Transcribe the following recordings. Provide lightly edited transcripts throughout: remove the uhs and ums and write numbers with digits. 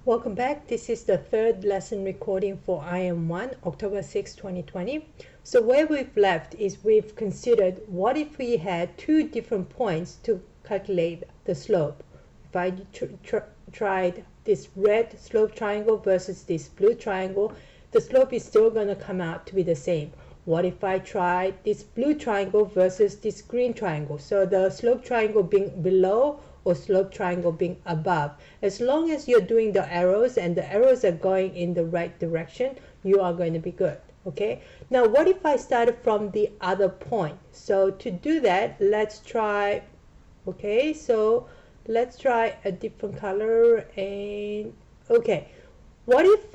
Welcome back. This is the third lesson recording for IM1, October 6, 2020. So where we've left is we've considered what if we had two different points to calculate the slope. If I tried this red slope triangle versus this blue triangle, the slope is still going to come out to be the same. What if I tried this blue triangle versus this green triangle? So the slope triangle being below or slope triangle being above. As long as you're doing the arrows and the arrows are going in the right direction, you are going to be good. Okay, now what if I started from the other point? So to do that, let's try, okay, so let's try a different color. And okay, what if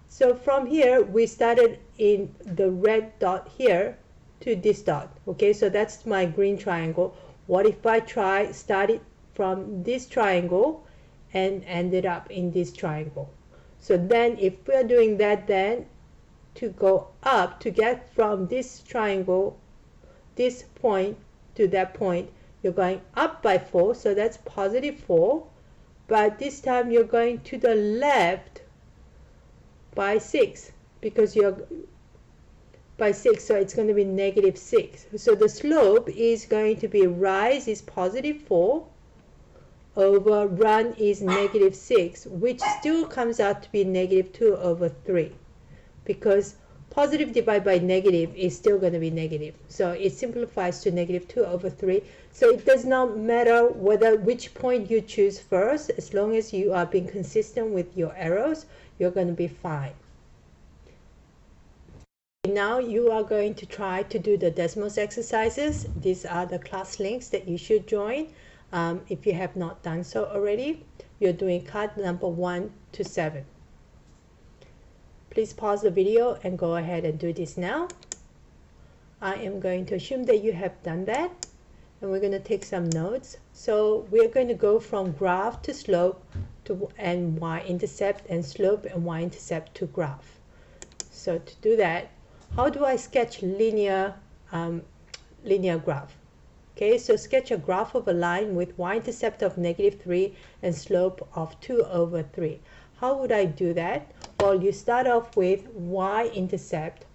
so from here we started in the red dot here to this dot. Okay, so that's my green triangle. What if I started from this triangle and ended up in this triangle? So then if we're doing that, then to go up to get from this triangle, this point to that point, you're going up by 4, so that's positive 4, but this time you're going to the left by 6 because you're by 6, so it's going to be negative 6. So the slope is going to be rise is positive 4 over run is negative 6, which still comes out to be negative 2 over 3, because positive divided by negative is still going to be negative. So it simplifies to negative 2 over 3. So it does not matter which point you choose first, as long as you are being consistent with your arrows, you're going to be fine. Now you are going to try to do the Desmos exercises. These are the class links that you should join. If you have not done so already, you're doing card number 1 to 7. Please pause the video and go ahead and do this now. I am going to assume that you have done that, and we're going to take some notes. So we're going to go from graph to slope to and y-intercept, and slope and y-intercept to graph. So to do that, how do I sketch linear graph? Okay, so sketch a graph of a line with y-intercept of negative 3 and slope of 2 over 3. How would I do that? Well, you start off with y-intercept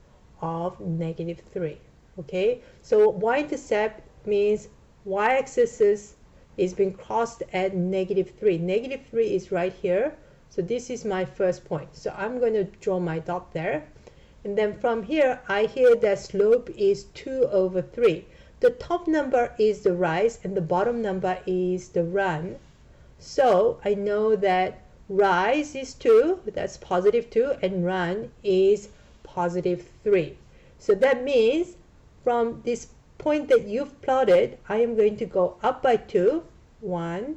of negative 3. Okay, so y-intercept means y-axis is being crossed at negative 3. Negative 3 is right here. So this is my first point. So I'm going to draw my dot there. And then from here, I hear that slope is 2 over 3. The top number is the rise and the bottom number is the run. So I know that rise is 2, that's positive 2, and run is positive 3. So that means from this point that you've plotted, I am going to go up by 2, 1,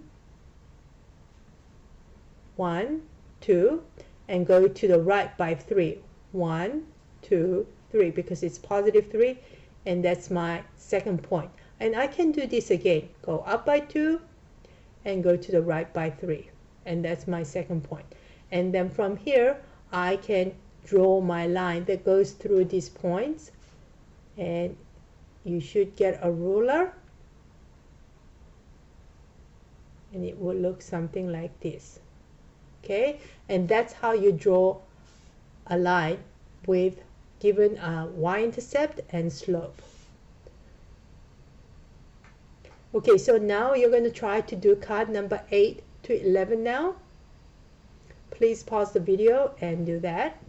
1, 2, and go to the right by 3, 1, 2, 3, because it's positive 3, and that's my second point. And I can do this again, go up by 2 and go to the right by 3, and that's my second point. And then from here I can draw my line that goes through these points, and you should get a ruler, and it will look something like this. Okay, and that's how you draw a line with given a y-intercept and slope. Okay, so now you're going to try to do card number 8 to 11 now. Please pause the video and do that.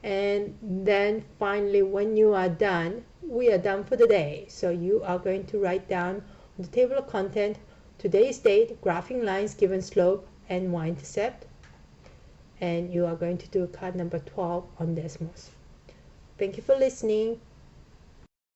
And then finally, when you are done, we are done for the day. So you are going to write down on the table of content today's date, graphing lines given slope and y-intercept. And you are going to do card number 12 on Desmos. Thank you for listening.